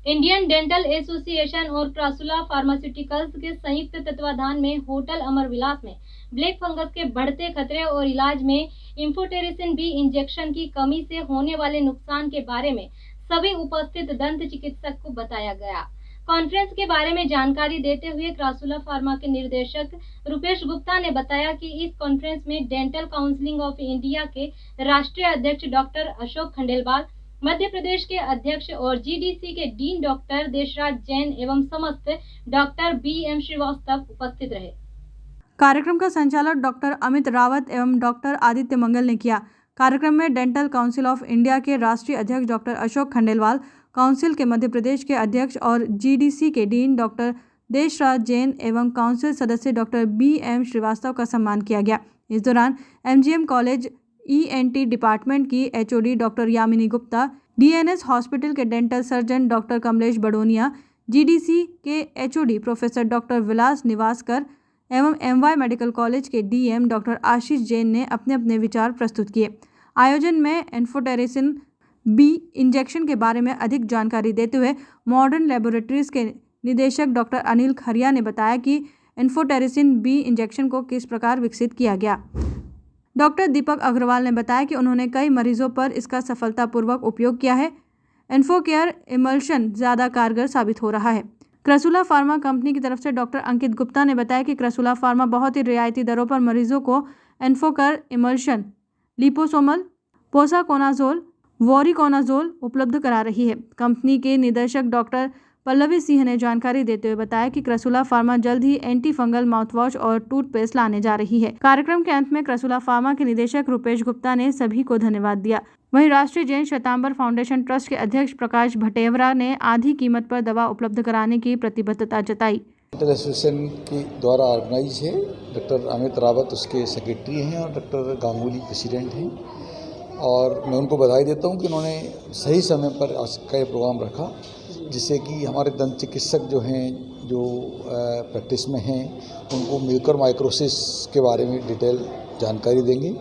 Indian dental association और crassula pharmaceuticals के संयुक्त तत्वाधान में होटल अमर विलास में ब्लैक फंगस के बढ़ते खतरे और इलाज में इंफोटेरिसिन बी इंजेक्शन की कमी से होने वाले नुकसान के बारे में सभी उपस्थित दंत चिकित्सक को बताया गया। कॉन्फ्रेंस के बारे में जानकारी देते हुए क्रासुला फार्मा के निर्देशक रुपेश गुप्ता ने बताया कि इस कॉन्फ्रेंस में डेंटल काउंसिल ऑफ इंडिया के राष्ट्रीय अध्यक्ष डॉक्टर अशोक खंडेलवाल, मध्य प्रदेश के अध्यक्ष और जीडीसी के डीन डॉक्टर देशराज जैन एवं समस्त डॉक्टर बीएम श्रीवास्तव उपस्थित रहे। कार्यक्रम का संचालन डॉक्टर अमित रावत एवं डॉक्टर आदित्य मंगल ने किया। कार्यक्रम में डेंटल काउंसिल ऑफ इंडिया के राष्ट्रीय अध्यक्ष डॉक्टर अशोक खंडेलवाल, काउंसिल के मध्य प्रदेश के अध्यक्ष और जीडीसी के डीन डॉक्टर देशराज जैन एवं काउंसिल सदस्य डॉक्टर बीएम श्रीवास्तव का सम्मान किया गया। इस दौरान एमजीएम कॉलेज ईएनटी डिपार्टमेंट की HOD doctor Yamini Gupta, DNS hospital के dental surgeon doctor Kamlesh Baroniya, GDC के HOD professor doctor Vilas Niwaskar एवं एमवाई मेडिकल कॉलेज के डीएम डॉक्टर आशीष जैन ने अपने अपने विचार प्रस्तुत किए। आयोजन में इंफोटेरिसिन बी इंजेक्शन के बारे में अधिक जानकारी देते हुए मॉडर्न लेबोरेटरीज के निदेशक डॉक्टर अनिल खरिया ने बताया कि इंफोटेरिसिन बी इंजेक्शन को किस प्रकार विकसित किया गया। डॉक्टर दीपक अग्रवाल ने बताया कि उन्होंने कई मरीजों पर इसका सफलतापूर्वक उपयोग किया है। इन्फोकेयर इमल्शन ज़्यादा कारगर साबित हो रहा है। क्रासुला फार्मा कंपनी की तरफ से डॉक्टर अंकित गुप्ता ने बताया कि क्रासुला फार्मा बहुत ही रियायती दरों पर मरीजों को इन्फोकेयर इमल्शन, लिपोसोमल, पोसाकोनाजोल, वोरिकोनाजोल उपलब्ध करा रही है। कंपनी के निदेशक डॉक्टर पल्लवी सिंह ने जानकारी देते हुए बताया कि क्रासुला फार्मा जल्द ही एंटी फंगल माउथवॉश और टूथपेस्ट लाने जा रही है। कार्यक्रम के अंत में क्रासुला फार्मा के निदेशक रुपेश गुप्ता ने सभी को धन्यवाद दिया। वहीं राष्ट्रीय जैन श्वेतांबर फाउंडेशन ट्रस्ट के अध्यक्ष प्रकाश भटेवरा ने आधी कीमत पर दवा उपलब्ध कराने की प्रतिबद्धता जताई। डेंटल एसोसिएशन के द्वारा ऑर्गेनाइज है। डॉक्टर अमित रावत उसके सेक्रेटरी हैं और डॉक्टर गांगुली प्रेसिडेंट हैं। और मैं उनको बधाई देता हूं कि उन्होंने सही समय पर आज का ये प्रोग्राम रखा, जिससे कि हमारे दंत चिकित्सक जो हैं, जो प्रैक्टिस में हैं, उनको म्यूकर माइक्रोसिस के बारे में डिटेल जानकारी देंगे।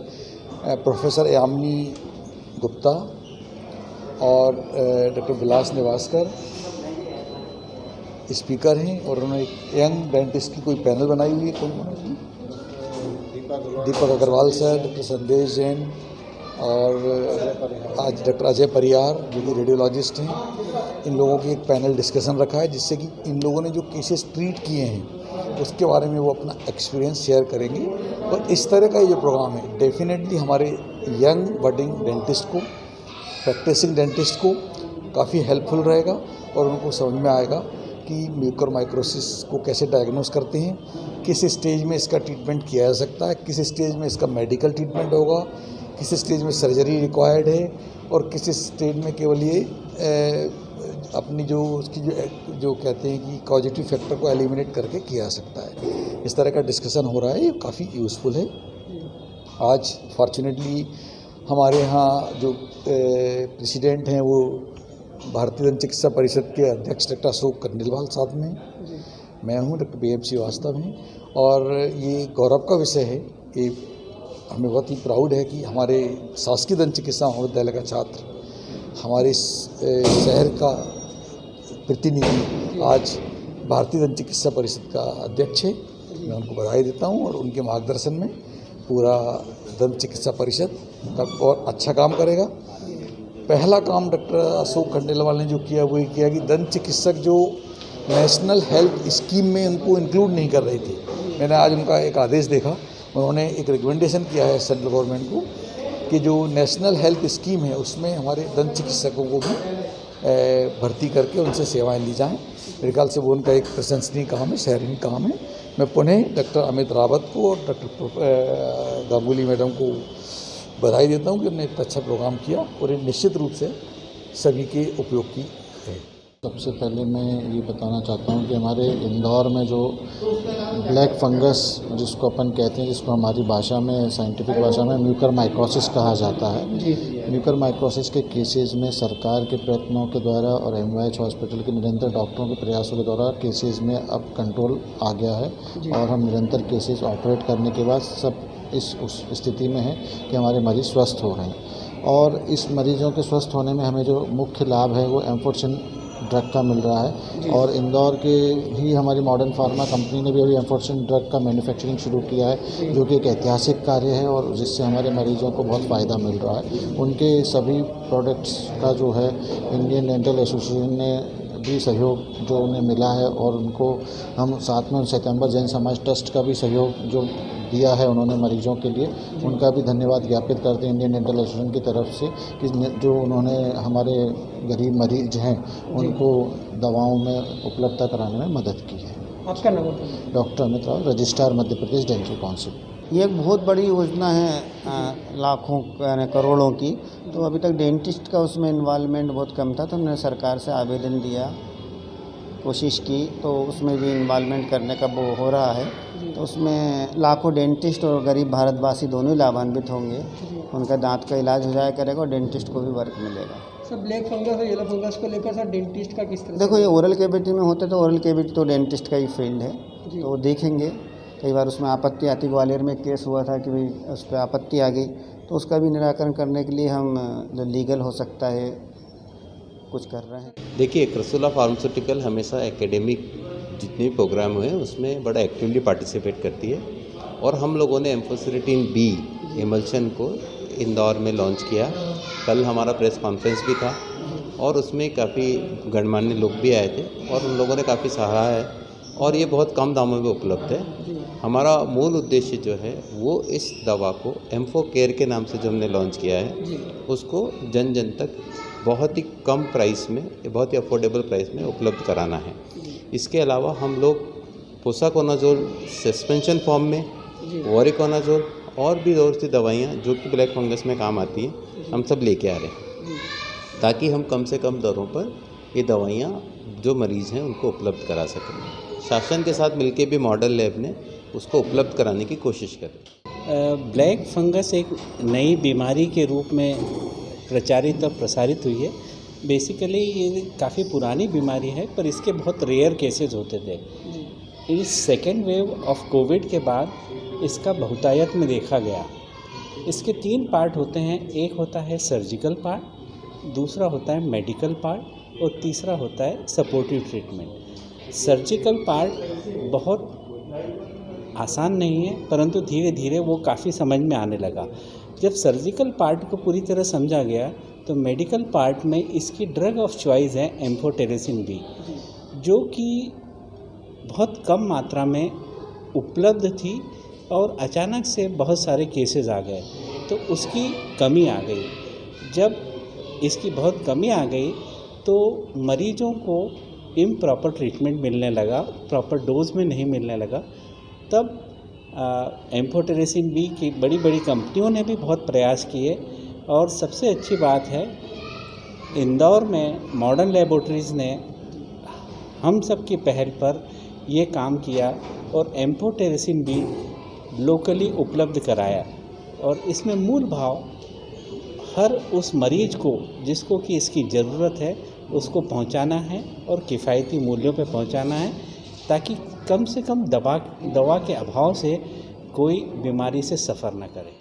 प्रोफेसर यामिनी गुप्ता और डॉक्टर विलास निवासकर स्पीकर हैं और उन्होंने एक यंग डेंटिस्ट की कोई पैनल बनाई हुई है। दीपक अग्रवाल सर, डॉक्टर संदेश जैन और आज डॉक्टर अजय परियार जो कि रेडियोलॉजिस्ट हैं, इन लोगों की एक पैनल डिस्कशन रखा है, जिससे कि इन लोगों ने जो केसेस ट्रीट किए हैं उसके बारे में वो अपना एक्सपीरियंस शेयर करेंगे। और इस तरह का ये जो प्रोग्राम है डेफिनेटली हमारे यंग बडिंग डेंटिस्ट को, प्रैक्टिसिंग डेंटिस्ट को काफ़ी हेल्पफुल रहेगा और उनको समझ में आएगा कि म्यूकर माइक्रोसिस को कैसे डायग्नोस करते हैं, किस स्टेज में इसका ट्रीटमेंट किया जा सकता है, किस स्टेज में इसका मेडिकल ट्रीटमेंट होगा, किस स्टेज में सर्जरी रिक्वायर्ड है और किस स्टेज में केवल ये अपनी जो उसकी जो कहते हैं कि कॉजेटिव फैक्टर को एलिमिनेट करके किया जा सकता है। इस तरह का डिस्कशन हो रहा है, ये काफ़ी यूज़फुल है। आज फॉर्चुनेटली हमारे यहाँ जो प्रेसिडेंट हैं वो भारतीय दंत चिकित्सा परिषद के अध्यक्ष डॉक्टर अशोक खंडेलवाल साथ में, मैं हूँ, डॉक्टर बीएम श्रीवास्तव हैं। और ये गौरव का विषय है कि हमें बहुत ही प्राउड है कि हमारे शासकीय दंत चिकित्सा महाविद्यालय का छात्र, हमारे शहर का प्रतिनिधि आज भारतीय दंत चिकित्सा परिषद का अध्यक्ष है। मैं उनको बधाई देता हूँ और उनके मार्गदर्शन में पूरा दंत चिकित्सा परिषद का और अच्छा काम करेगा। पहला काम डॉक्टर अशोक खंडेलवाल ने जो किया वो ये किया कि दंत चिकित्सक जो नेशनल हेल्थ स्कीम में उनको इंक्लूड नहीं कर रहे थे, मैंने आज उनका एक आदेश देखा, उन्होंने एक रिकमेंडेशन किया है सेंट्रल गवर्नमेंट को कि जो नेशनल हेल्थ स्कीम है उसमें हमारे दंत चिकित्सकों को भी भर्ती करके उनसे सेवाएं ली जाएं। मेरे ख्याल से वो उनका एक प्रशंसनीय काम है, सराहनीय काम है। मैं पुनः डॉक्टर अमित रावत को और डॉक्टर गांगुली मैडम को बधाई देता हूं कि उन्होंने इतना अच्छा प्रोग्राम किया और ये निश्चित रूप से सभी के उपयोग की है। सबसे पहले मैं ये बताना चाहता हूँ कि हमारे इंदौर में जो ब्लैक फंगस जिसको अपन कहते हैं, जिसको हमारी भाषा में, साइंटिफिक भाषा में म्यूकर माइकोसिस कहा जाता है, म्यूकर माइकोसिस के केसेस में सरकार के प्रयत्नों के द्वारा और एमवाईएच हॉस्पिटल के निरंतर डॉक्टरों के प्रयासों के द्वारा केसेस में अब कंट्रोल आ गया है और हम निरंतर केसेस ऑपरेट करने के बाद सब उस स्थिति में है कि हमारे मरीज़ स्वस्थ हो रहे हैं। और इस मरीजों के स्वस्थ होने में हमें जो मुख्य लाभ है वो एम्फोटेरिसिन ड्रग का मिल रहा है। और इंदौर के ही हमारी मॉडर्न फार्मा कंपनी ने भी अभी एम्फोटेरेसिन ड्रग का मैन्युफैक्चरिंग शुरू किया है, जो कि एक ऐतिहासिक कार्य है और जिससे हमारे मरीजों को बहुत फ़ायदा मिल रहा है। उनके सभी प्रोडक्ट्स का जो है इंडियन डेंटल एसोसिएशन ने भी सहयोग जो उन्हें मिला है, और उनको हम साथ में श्वेतांबर जैन समाज ट्रस्ट का भी सहयोग जो दिया है उन्होंने मरीजों के लिए, उनका भी धन्यवाद ज्ञापित करते हैं इंडियन डेंटल एसोसिएशन की तरफ से कि जो उन्होंने हमारे गरीब मरीज हैं उनको दवाओं में उपलब्धता कराने में मदद की है। आपका नाम? Doctor Amit Rawat, registrar Madhya Pradesh dental council. ये एक बहुत बड़ी योजना है, लाखों यानी करोड़ों की। तो अभी तक डेंटिस्ट का उसमें इन्वॉल्वमेंट बहुत कम था, तो हमने सरकार से आवेदन दिया, कोशिश की, तो उसमें भी इन्वॉल्वमेंट करने का वो हो रहा है। तो उसमें लाखों डेंटिस्ट और गरीब भारतवासी दोनों ही लाभान्वित होंगे। उनका दांत का इलाज हो जाया करेगा और डेंटिस्ट को भी वर्क मिलेगा। सर, ब्लैक फंगस और येलो फंगस को लेकर सर डेंटिस्ट का किस तरह? देखो, ये ओरल कैविटी में होते तो ओरल कैविटी तो डेंटिस्ट का ही फील्ड है, तो वो देखेंगे। कई बार उसमें आपत्ति आती, ग्वालियर में केस हुआ था कि भाई उस पर आपत्ति आ गई, तो उसका भी निराकरण करने के लिए हम जो लीगल हो सकता है कुछ कर रहे हैं। देखिए, क्रसुला फार्मास्यूटिकल हमेशा एकेडमिक जितने भी प्रोग्राम हुए उसमें बड़ा एक्टिवली पार्टिसिपेट करती है, और हम लोगों ने एम्फोटेरेसिन बी एमल्शन को इंदौर में लॉन्च किया। कल हमारा प्रेस कॉन्फ्रेंस भी था और उसमें काफ़ी गणमान्य लोग भी आए थे और उन लोगों ने काफ़ी सराहा है, और ये बहुत कम दामों में उपलब्ध है। हमारा मूल उद्देश्य जो है वो इस दवा को एम्फो केयर के नाम से जो हमने लॉन्च किया है उसको जन जन तक बहुत ही कम प्राइस में, बहुत ही अफोर्डेबल प्राइस में उपलब्ध कराना है। इसके अलावा हम लोग पोसाकोनाजोल सस्पेंशन फॉर्म में, वोरिकोनाजोल और भी और सी दवाइयाँ जो कि ब्लैक फंगस में काम आती हैं, हम सब लेके आ रहे हैं, ताकि हम कम से कम दरों पर ये दवाइयाँ जो मरीज़ हैं उनको उपलब्ध करा सकें। शासन के साथ मिलके भी मॉडल लैब ने उसको उपलब्ध कराने की कोशिश करें। ब्लैक फंगस एक नई बीमारी के रूप में प्रचारित और प्रसारित हुई है। बेसिकली ये काफ़ी पुरानी बीमारी है, पर इसके बहुत रेयर केसेस होते थे। इस सेकेंड वेव ऑफ कोविड के बाद इसका बहुतायत में देखा गया। इसके 3 पार्ट होते हैं। एक होता है सर्जिकल पार्ट, दूसरा होता है मेडिकल पार्ट और तीसरा होता है सपोर्टिव ट्रीटमेंट। सर्जिकल पार्ट बहुत आसान नहीं है, परंतु धीरे धीरे वो काफ़ी समझ में आने लगा। जब सर्जिकल पार्ट को पूरी तरह समझा गया तो मेडिकल पार्ट में इसकी ड्रग ऑफ चॉइस है एम्फोटेरेसिन बी, जो कि बहुत कम मात्रा में उपलब्ध थी और अचानक से बहुत सारे केसेस आ गए, तो उसकी कमी आ गई। जब इसकी बहुत कमी आ गई तो मरीजों को इम्प्रॉपर ट्रीटमेंट मिलने लगा, प्रॉपर डोज में नहीं मिलने लगा। तब एम्फोटेरेसिन बी की बड़ी बड़ी कंपनियों ने भी बहुत प्रयास किए, और सबसे अच्छी बात है इंदौर में मॉडर्न लेबोरेटरीज़ ने हम सब की पहल पर ये काम किया और एम्फोटेरेसिन बी लोकली उपलब्ध कराया। और इसमें मूल भाव हर उस मरीज को जिसको कि इसकी ज़रूरत है उसको पहुंचाना है और किफ़ायती मूल्यों पे पहुंचाना है, ताकि कम से कम दवा के अभाव से कोई बीमारी से सफ़र न करे।